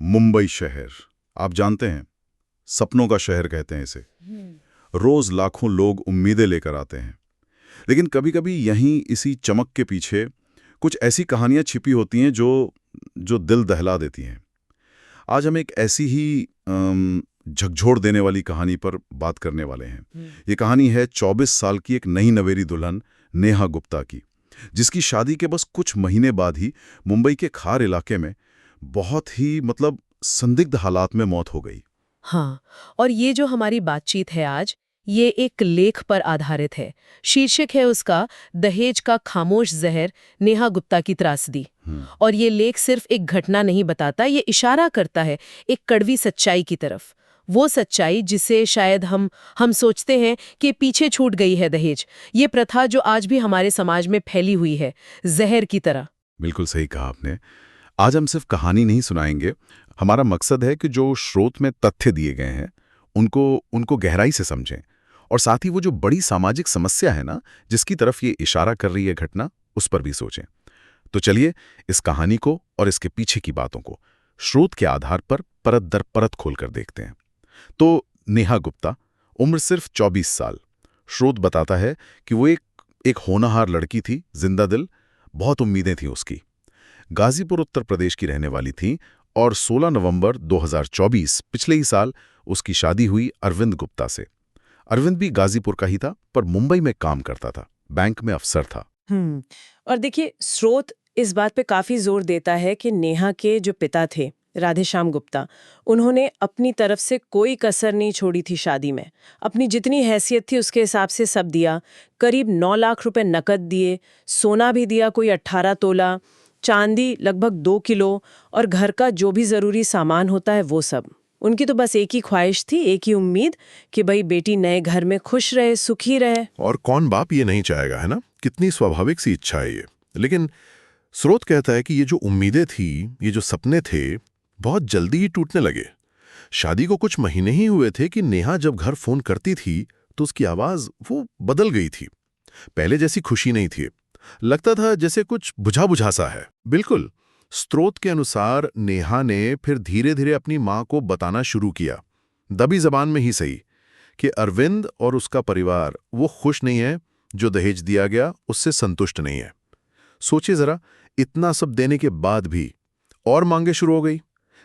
मुंबई शहर, आप जानते हैं, सपनों का शहर कहते हैं इसे। रोज लाखों लोग उम्मीदें लेकर आते हैं, लेकिन कभी-कभी यहीं इसी चमक के पीछे कुछ ऐसी कहानियां छिपी होती हैं जो जो दिल दहला देती हैं। आज हम एक ऐसी ही झकझोर देने वाली कहानी पर बात करने वाले हैं। ये कहानी है 24 साल की एक नई नवेली दुल्हन नेहा गुप्ता की, जिसकी शादी के बस कुछ महीने बाद ही मुंबई के खार इलाके में बहुत ही संदिग्ध हालात में मौत हो गई। हाँ, और ये जो हमारी बातचीत है आज, ये एक लेख पर आधारित है। शीर्षक है उसका दहेज का खामोश जहर, नेहा गुप्ता की त्रासदी। और ये लेख सिर्फ एक घटना नहीं बताता, ये इशारा करता है एक कड़वी सच्चाई की तरफ। वो सच्चाई जिसे शायद हम सोचते हैं कि पीछे छूट गई है दहेज। ये प्रथा जो आज भी हमारे समाज में फैली हुई है, जहर की तरह। बिल्कुल सही कहा आपने। आज हम सिर्फ कहानी नहीं सुनाएंगे, हमारा मकसद है कि जो स्रोत में तथ्य दिए गए हैं उनको गहराई से समझें, और साथ ही वो जो बड़ी सामाजिक समस्या है ना, जिसकी तरफ ये इशारा कर रही है घटना, उस पर भी सोचें। तो चलिए इस कहानी को और इसके पीछे की बातों को स्रोत के आधार पर परत दर परत खोलकर देखते हैं। तो नेहा गुप्ता, उम्र सिर्फ 24 साल। स्रोत बताता है कि वो एक होनहार लड़की थी, जिंदा दिल, बहुत उम्मीदें थी उसकी। गाजीपुर उत्तर प्रदेश की रहने वाली थी और 16 नवंबर 2024 पिछले ही साल उसकी शादी हुई अरविंद गुप्ता से। अरविंद भी गाजीपुर का ही था, पर मुंबई में काम करता था, बैंक में अफसर था। और देखिए, स्रोत इस बात पे काफी जोर देता है कि नेहा के जो पिता थे, राधेश्याम गुप्ता, उन्होंने अपनी तरफ से कोई कसर नहीं छोड़ी थी शादी में। अपनी जितनी हैसियत थी उसके हिसाब से सब दिया। करीब 9 लाख रुपए नकद दिए, सोना भी दिया कोई 18 तोला, चांदी लगभग 2 किलो, और घर का जो भी जरूरी सामान होता है वो सब। उनकी तो बस एक ही ख्वाहिश थी, एक ही उम्मीद कि भाई बेटी नए घर में खुश रहे, सुखी रहे। और कौन बाप ये नहीं चाहेगा, है ना? कितनी स्वाभाविक सी इच्छा है ये। लेकिन स्रोत कहता है कि ये जो उम्मीदें थी, ये जो सपने थे, बहुत जल्दी ही टूटने लगे। शादी को कुछ महीने ही हुए थे कि नेहा जब घर फोन करती थी तो उसकी आवाज वो बदल गई थी। पहले जैसी खुशी नहीं थी, लगता था जैसे कुछ बुझा बुझा सा है। बिल्कुल, स्रोत के अनुसार नेहा ने फिर धीरे धीरे अपनी मां को बताना शुरू किया, दबी जबान में ही सही, कि अरविंद और उसका परिवार वो खुश नहीं है, जो दहेज दिया गया उससे संतुष्ट नहीं है। सोचिए जरा, इतना सब देने के बाद भी और मांगे शुरू हो गई।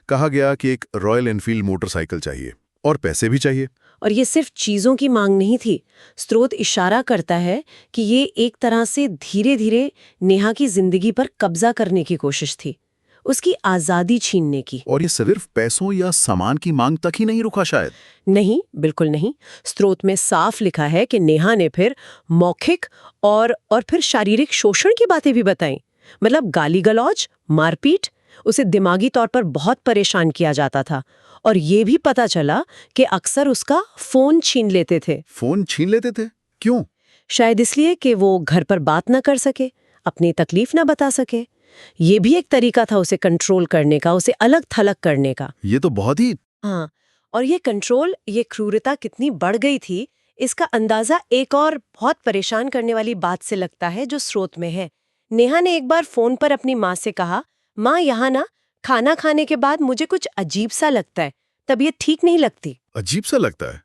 कहा गया कि एक रॉयल एनफील्ड मोटरसाइकिल चाहिए और पैसे भी चाहिए। और ये सिर्फ चीजों की मांग नहीं थी। स्रोत इशारा करता है कि ये एक तरह से धीरे धीरे नेहा की जिंदगी पर कब्जा करने की कोशिश थी, उसकी आजादी छीनने की। और ये सिर्फ पैसों या सामान की मांग तक ही नहीं रुका शायद। नहीं, बिल्कुल नहीं। स्रोत में साफ लिखा है कि नेहा ने फिर मौखिक और फिर शारीरिक शोषण की बातें भी बताई। मतलब गाली गलौज, मारपीट, उसे दिमागी तौर पर बहुत परेशान किया जाता था। और ये भी पता चला कि अक्सर उसका फोन छीन लेते थे। फोन छीन लेते थे? क्यों? शायद इसलिए कि वो घर पर बात न कर सके, अपनी तकलीफ न बता सके। ये भी एक तरीका था उसे कंट्रोल करने का, उसे अलग थलग करने का। ये तो बहुत ही। हाँ, और ये कंट्रोल, ये क्रूरता कितनी बढ़ गई थी, इसका अंदाजा एक और बहुत परेशान करने वाली बात से लगता है जो स्रोत में है। नेहा ने एक बार फोन पर अपनी माँ से कहा, माँ यहाँ ना खाना खाने के बाद मुझे कुछ अजीब सा लगता है, तबीयत ठीक नहीं लगती। अजीब सा लगता है?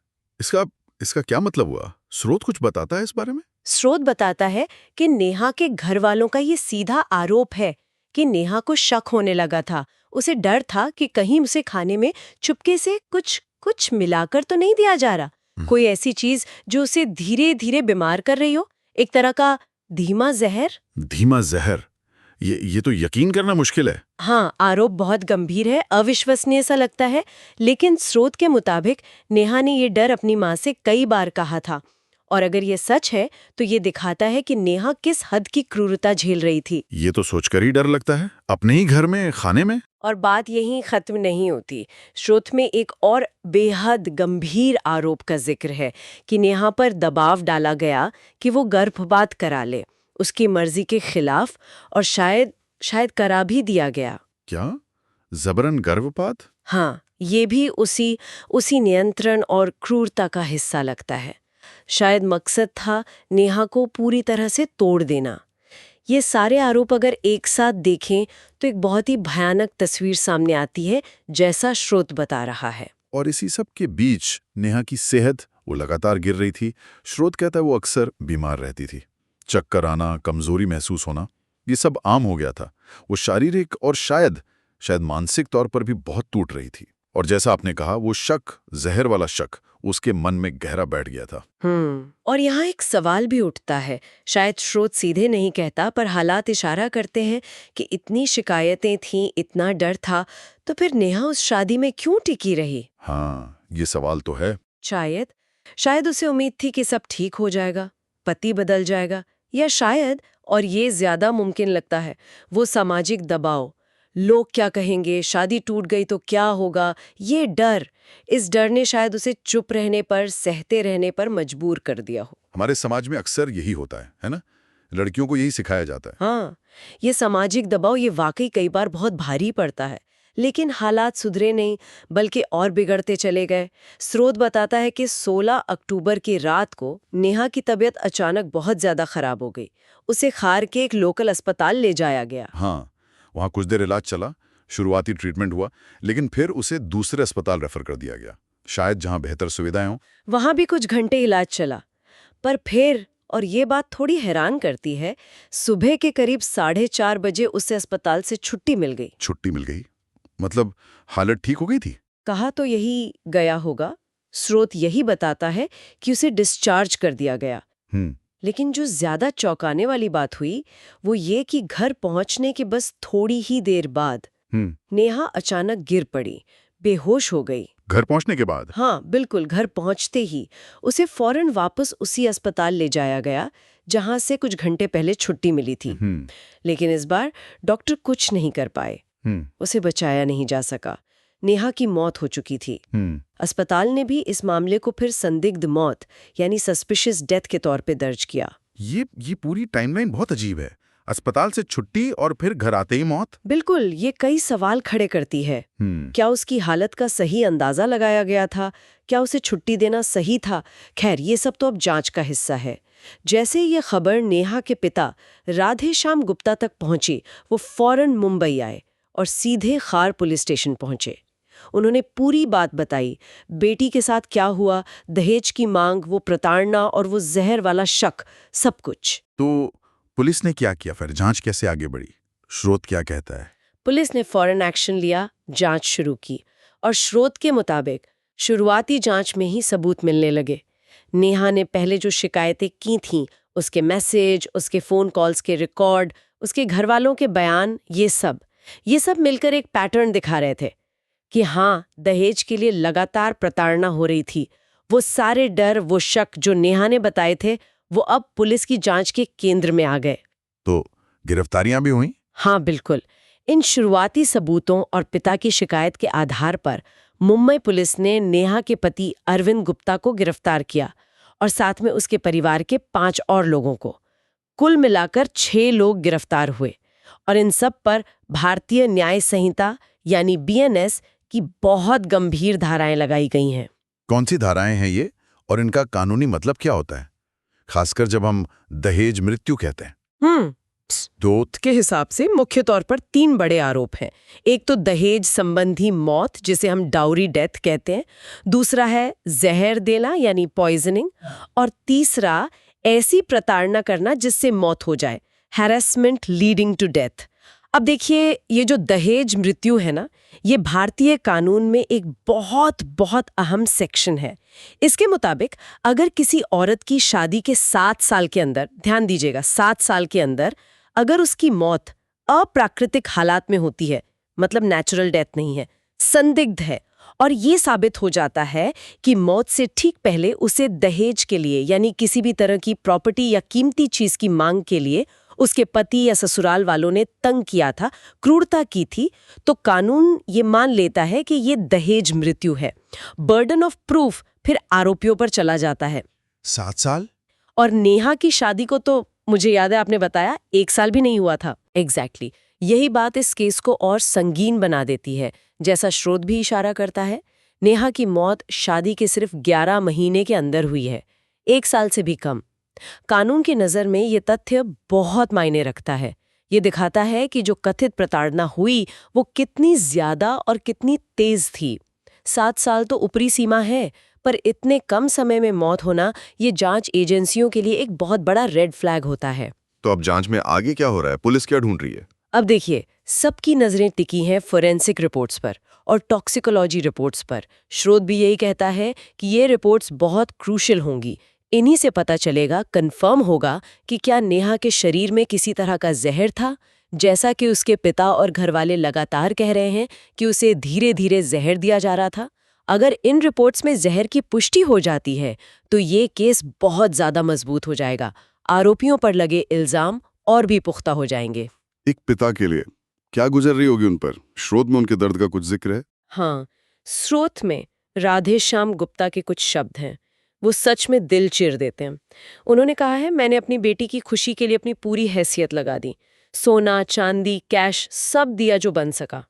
इसका क्या मतलब हुआ? स्रोत कुछ बताता है इस बारे में? स्रोत बताता है कि नेहा के घर वालों का ये सीधा आरोप है कि नेहा को शक होने लगा था। उसे डर था कि कहीं उसे खाने में चुपके से कुछ मिलाकर तो नहीं दिया जा रहा, कोई ऐसी चीज जो उसे धीरे धीरे बीमार कर रही हो, एक तरह का धीमा जहर। धीमा जहर? ये तो यकीन करना मुश्किल है। हाँ, आरोप बहुत गंभीर है, अविश्वसनीय सा लगता है। लेकिन स्रोत के मुताबिक नेहा ने ये डर अपनी माँ से कई बार कहा था, और अगर ये सच है तो ये दिखाता है कि नेहा किस हद की क्रूरता झेल रही थी। ये तो सोचकर ही डर लगता है, अपने ही घर में खाने में। और बात यहीं खत्म नहीं होती। स्रोत में एक और बेहद गंभीर आरोप का जिक्र है कि नेहा पर दबाव डाला गया कि वो गर्भपात करा ले, उसकी मर्जी के खिलाफ, और शायद करा भी दिया गया। क्या? जबरन गर्भपात? हाँ, ये भी उसी नियंत्रण और क्रूरता का हिस्सा लगता है। शायद मकसद था नेहा को पूरी तरह से तोड़ देना। ये सारे आरोप अगर एक साथ देखें तो एक बहुत ही भयानक तस्वीर सामने आती है, जैसा स्रोत बता रहा है। और इसी सब के बीच नेहा की सेहत वो लगातार गिर रही थी। स्रोत कहता है वो अक्सर बीमार रहती थी। चक्कर आना, कमजोरी महसूस होना, ये सब आम हो गया था। वो शारीरिक और शायद मानसिक तौर पर भी बहुत टूट रही थी। और जैसा आपने कहा, वो शक, जहर वाला शक उसके मन में गहरा बैठ गया था। और यहाँ एक सवाल भी उठता है, शायद स्रोत सीधे नहीं कहता पर हालात इशारा करते हैं कि इतनी शिकायतें थीं, इतना डर था, तो फिर नेहा उस शादी में क्यों टिकी रही? हाँ, ये सवाल तो है। शायद उसे उम्मीद थी कि सब ठीक हो जाएगा, पति बदल जाएगा, या शायद, और ये ज्यादा मुमकिन लगता है, वो सामाजिक दबाव, लोग क्या कहेंगे, शादी टूट गई तो क्या होगा, ये डर, इस डर ने शायद उसे चुप रहने पर, सहते रहने पर मजबूर कर दिया हो। हमारे समाज में अक्सर यही होता है ना? लड़कियों को यही सिखाया जाता है। हाँ, ये सामाजिक दबाव ये वाकई कई बार बहुत भारी पड़ता है, लेकिन हालात सुधरे नहीं, बल्कि और बिगड़ते चले गए। स्रोत बताता है कि 16 अक्टूबर की रात को नेहा की तबीयत अचानक बहुत ज्यादा खराब हो गई। उसे खार के एक लोकल अस्पताल ले जाया गया। हाँ, वहाँ कुछ देर इलाज चला, शुरुआती ट्रीटमेंट हुआ, लेकिन फिर उसे दूसरे अस्पताल रेफर कर दिया गया, शायद जहाँ बेहतर सुविधाएं हों। वहां भी कुछ घंटे इलाज चला, पर फिर, और ये बात थोड़ी हैरान करती है, सुबह के करीब 4:30 बजे उसे अस्पताल से छुट्टी मिल गई। छुट्टी मिल गई? मतलब हालत ठीक हो गई थी? कहा तो यही गया होगा। स्रोत यही बताता है कि उसे डिस्चार्ज कर दिया गया। लेकिन जो ज्यादा चौंकाने वाली बात हुई, वो ये कि घर पहुंचने के बस थोड़ी ही देर बाद नेहा अचानक गिर पड़ी, बेहोश हो गई। घर पहुंचने के बाद? हाँ बिल्कुल, घर पहुंचते ही उसे फौरन वापस उसी अस्पताल ले जाया गया जहां से कुछ घंटे पहले छुट्टी मिली थी। लेकिन इस बार डॉक्टर कुछ नहीं कर पाए, उसे बचाया नहीं जा सका। नेहा की मौत हो चुकी थी। अस्पताल ने भी इस मामले को फिर संदिग्ध मौत यानी सस्पिशियस डेथ के तौर पे दर्ज किया। ये पूरी टाइमलाइन बहुत अजीब है। अस्पताल से छुट्टी और फिर घर आते ही मौत। बिल्कुल, ये कई सवाल खड़े करती है। क्या उसकी हालत का सही अंदाजा लगाया गया था? क्या उसे छुट्टी देना सही था? खैर, ये सब तो अब जांच का हिस्सा है। जैसे ये खबर नेहा के पिता राधेश्याम गुप्ता तक पहुंची, वो फौरन मुंबई आए और सीधे खार पुलिस स्टेशन पहुंचे। उन्होंने पूरी बात बताई, बेटी के साथ क्या हुआ, दहेज की मांग, वो प्रताड़ना और वो जहर वाला शक, सब कुछ। तो पुलिस ने क्या किया फिर? जांच कैसे आगे बढ़ी? स्रोत क्या कहता है? पुलिस ने फौरन एक्शन लिया, जांच शुरू की, और स्रोत के मुताबिक शुरुआती जांच में ही सबूत मिलने लगे। नेहा ने पहले जो शिकायतें की थीं, उसके मैसेज, उसके फोन कॉल्स के रिकॉर्ड, उसके घरवालों के बयान, ये सब मिलकर एक पैटर्न दिखा रहे थे कि हाँ, दहेज के लिए लगातार प्रताड़ना हो रही थी। वो सारे डर, वो शक जो नेहा ने बताए थे, वो अब पुलिस की जांच के केंद्र में आ गए। तो गिरफ्तारियां भी हुई? हाँ बिल्कुल। इन शुरुआती सबूतों और पिता की शिकायत के आधार पर मुंबई पुलिस ने नेहा के पति अरविंद गुप्ता को गिरफ्तार किया और साथ में उसके परिवार के 5 और लोगों को। कुल मिलाकर 6 लोग गिरफ्तार हुए और इन सब पर भारतीय न्याय संहिता यानी BNS की बहुत गंभीर धाराएं लगाई गई हैं। कौन सी धाराएं हैं ये, और इनका कानूनी मतलब क्या होता है, खासकर जब हम दहेज मृत्यु कहते हैं? स्रोत के हिसाब से मुख्य तौर पर 3 बड़े आरोप हैं। एक तो दहेज संबंधी मौत, जिसे हम डाउरी डेथ कहते हैं, दूसरा है जहर देना यानी पॉइजनिंग, और तीसरा ऐसी प्रताड़ना करना जिससे मौत हो जाए, हैरेसमेंट लीडिंग टू डेथ। अब देखिए, ये जो दहेज मृत्यु है ना, ये भारतीय कानून में एक बहुत बहुत अहम सेक्शन है। इसके मुताबिक अगर किसी औरत की शादी के 7 साल के अंदर, ध्यान दीजिएगा, 7 साल के अंदर अगर उसकी मौत अप्राकृतिक हालात में होती है, मतलब नेचुरल डेथ नहीं है, संदिग्ध है, और ये साबित हो जाता है कि मौत से ठीक पहले उसे दहेज के लिए यानी किसी भी तरह की प्रॉपर्टी या कीमती चीज की मांग के लिए उसके पति या ससुराल वालों ने तंग किया था, क्रूरता की थी, तो कानून ये मान लेता है कि ये दहेज मृत्यु है। बर्डन ऑफ प्रूफ फिर आरोपियों पर चला जाता है। 7 साल? और नेहा की शादी को तो मुझे याद है आपने बताया 1 साल भी नहीं हुआ था। एग्जैक्टली। यही बात इस केस को और संगीन बना देती है। जैसा स्रोत भी इशारा करता है, नेहा की मौत शादी के सिर्फ 11 महीने के अंदर हुई है, 1 साल से भी कम। कानून की नज़र में ये तथ्य बहुत मायने रखता है, ये दिखाता है कि जो कथित प्रताड़ना हुई वो कितनी ज्यादा और कितनी तेज थी। 7 साल तो ऊपरी सीमा है, पर इतने कम समय में मौत होना ये जांच एजेंसियों के लिए एक बहुत बड़ा रेड फ्लैग होता है। तो अब जांच में आगे क्या हो रहा है? पुलिस क्या ढूंढ रही है? अब देखिए, सबकी नजरें टिकी हैं फोरेंसिक रिपोर्ट्स पर और टॉक्सिकोलॉजी रिपोर्ट्स पर। स्रोत भी यही कहता है कि ये रिपोर्ट्स बहुत क्रूशियल होंगी। इन्हीं से पता चलेगा, कंफर्म होगा कि क्या नेहा के शरीर में किसी तरह का जहर था, जैसा कि उसके पिता और घरवाले लगातार कह रहे हैं कि उसे धीरे धीरे जहर दिया जा रहा था। अगर इन रिपोर्ट्स में जहर की पुष्टि हो जाती है तो ये केस बहुत ज्यादा मजबूत हो जाएगा। आरोपियों पर लगे इल्जाम और भी पुख्ता हो जाएंगे। एक पिता के लिए क्या गुजर रही होगी उन पर? स्रोत में उनके दर्द का कुछ जिक्र है? हाँ, स्रोत में राधेश्याम गुप्ता के कुछ शब्द हैं, वो सच में दिल चीर देते हैं। उन्होंने कहा है, मैंने अपनी बेटी की खुशी के लिए अपनी पूरी हैसियत लगा दी, सोना चांदी कैश सब दिया जो बन सका,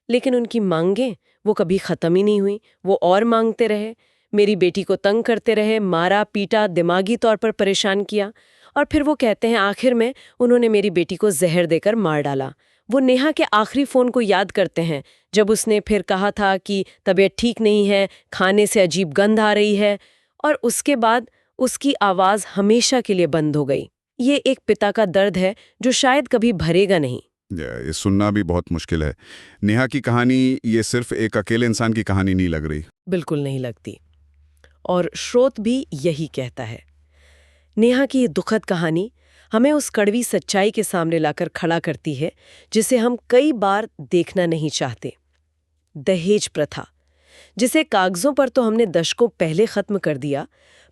लेकिन उनकी मांगें वो कभी खत्म ही नहीं हुई। वो और मांगते रहे, मेरी बेटी को तंग करते रहे, मारा पीटा, दिमागी तौर पर परेशान किया, और फिर वो कहते हैं आखिर में उन्होंने मेरी बेटी को जहर देकर मार डाला। वो नेहा के आखिरी फोन को याद करते हैं, जब उसने फिर कहा था कि तबीयत ठीक नहीं है, खाने से अजीब गंध आ रही है, और उसके बाद उसकी आवाज हमेशा के लिए बंद हो गई। ये एक पिता का दर्द है जो शायद कभी भरेगा नहीं। ये सुनना भी बहुत मुश्किल है। नेहा की कहानी ये सिर्फ एक अकेले इंसान की कहानी नहीं लग रही। बिल्कुल नहीं लगती। और स्रोत भी यही कहता है। नेहा की ये दुखद कहानी हमें उस कड़वी सच्चाई के सामने लाकर खड़ा करती है जिसे हम कई बार देखना नहीं चाहते। दहेज प्रथा, जिसे कागजों पर तो हमने दशकों पहले खत्म कर दिया,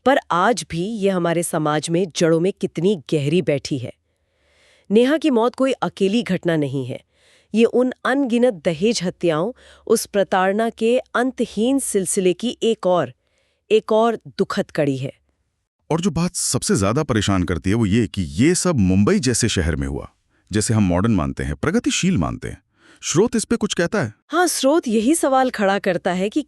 पर आज भी ये हमारे समाज में जड़ों में कितनी गहरी बैठी है। नेहा की मौत कोई अकेली घटना नहीं है। ये उन अनगिनत दहेज हत्याओं, उस प्रताड़ना के अंतहीन सिलसिले की एक और दुखद कड़ी है। और जो बात सबसे ज्यादा परेशान करती है वो ये कि ये सब मुंबई जैसे शहर में हुआ, जैसे हम मॉडर्न मानते हैं, प्रगतिशील मानते हैं। स्रोत इस पे कुछ कहता है? हाँ, स्रोत यही सवाल खड़ा करता है कि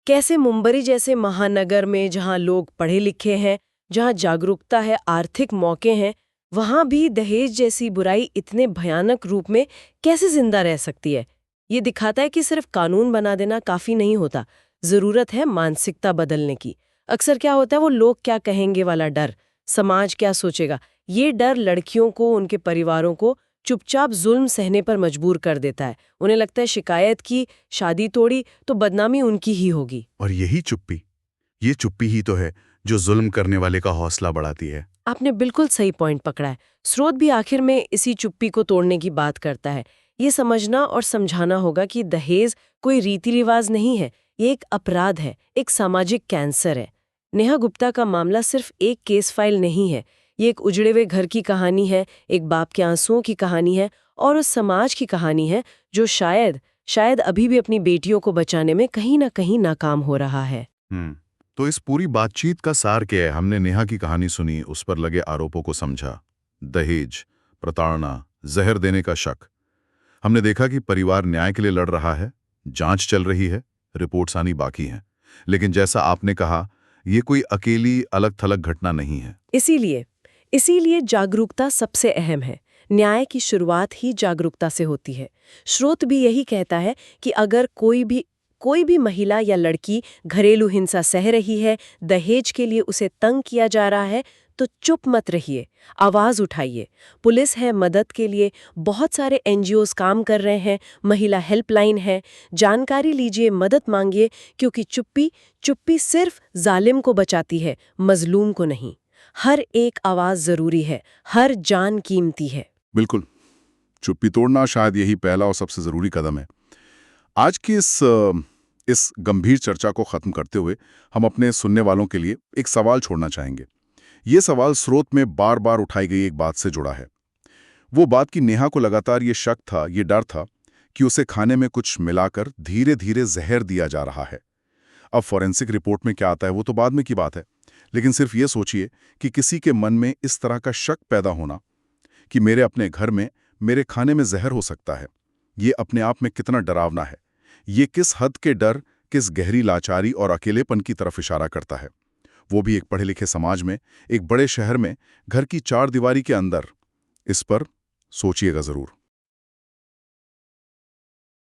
कैसे मुंबई जैसे महानगर में, जहाँ लोग पढ़े लिखे हैं, जहाँ जागरूकता है, आर्थिक मौके हैं, वहाँ भी दहेज जैसी बुराई इतने भयानक रूप में कैसे जिंदा रह सकती है। ये दिखाता है कि सिर्फ कानून बना देना काफी नहीं होता, जरूरत है मानसिकता बदलने की। अक्सर क्या होता है, वो लोग क्या कहेंगे वाला डर, समाज क्या सोचेगा, ये डर लड़कियों को, उनके परिवारों को चुपचाप जुल्म सहने पर मजबूर कर देता है। उन्हें लगता है शिकायत की, शादी तोड़ी तो बदनामी उनकी ही होगी। और ये चुप्पी ही तो है जो जुल्म करने वाले का हौसला बढ़ाती है। आपने बिल्कुल सही पॉइंट पकड़ा है। स्रोत भी आखिर में इसी चुप्पी को तोड़ने की बात करता है। ये समझना और समझाना होगा कि दहेज कोई रीति रिवाज नहीं है, ये एक अपराध है, एक सामाजिक कैंसर है। नेहा गुप्ता का मामला सिर्फ एक केस फाइल नहीं है, ये एक उजड़े हुए घर की कहानी है, एक बाप के आंसुओं की कहानी है, और उस समाज की कहानी है जो शायद अभी भी अपनी बेटियों को बचाने में कहीं ना कहीं नाकाम हो रहा है। तो इस पूरी बातचीत का सार क्या है? हमने नेहा की कहानी सुनी, उस पर लगे आरोपों को समझा, दहेज, प्रताड़ना, जहर देने का शक। हमने देखा कि परिवार न्याय के लिए लड़ रहा है, जांच चल रही है, रिपोर्ट्स आनी बाकी हैं। लेकिन जैसा आपने कहा, ये कोई अकेली अलग थलग घटना नहीं है। इसीलिए जागरूकता सबसे अहम है। न्याय की शुरुआत ही जागरूकता से होती है। स्रोत भी यही कहता है कि अगर कोई भी महिला या लड़की घरेलू हिंसा सह रही है, दहेज के लिए उसे तंग किया जा रहा है, तो चुप मत रहिए, आवाज उठाइए। पुलिस है मदद के लिए, बहुत सारे एनजीओज काम कर रहे हैं, महिला हेल्पलाइन है, जानकारी लीजिए, मदद मांगिए, क्योंकि चुप्पी सिर्फ जालिम को बचाती है, मजलूम को नहीं। हर एक आवाज जरूरी है, हर जान कीमती है। बिल्कुल, चुप्पी तोड़ना शायद यही पहला और सबसे जरूरी कदम है। आज की इस गंभीर चर्चा को खत्म करते हुए हम अपने सुनने वालों के लिए एक सवाल छोड़ना चाहेंगे। ये सवाल स्रोत में बार बार उठाई गई एक बात से जुड़ा है। वो बात कि नेहा को लगातार ये शक था, ये डर था कि उसे खाने में कुछ मिलाकर धीरे धीरे जहर दिया जा रहा है। अब फॉरेंसिक रिपोर्ट में क्या आता है वो तो बाद में की बात है, लेकिन सिर्फ ये सोचिए कि किसी के मन में इस तरह का शक पैदा होना कि मेरे अपने घर में मेरे खाने में जहर हो सकता है, ये अपने आप में कितना डरावना है। ये किस हद के डर, किस गहरी लाचारी और अकेलेपन की तरफ इशारा करता है, वो भी एक पढ़े लिखे समाज में, एक बड़े शहर में, घर की चार दीवारी के अंदर। इस पर सोचिएगा जरूर।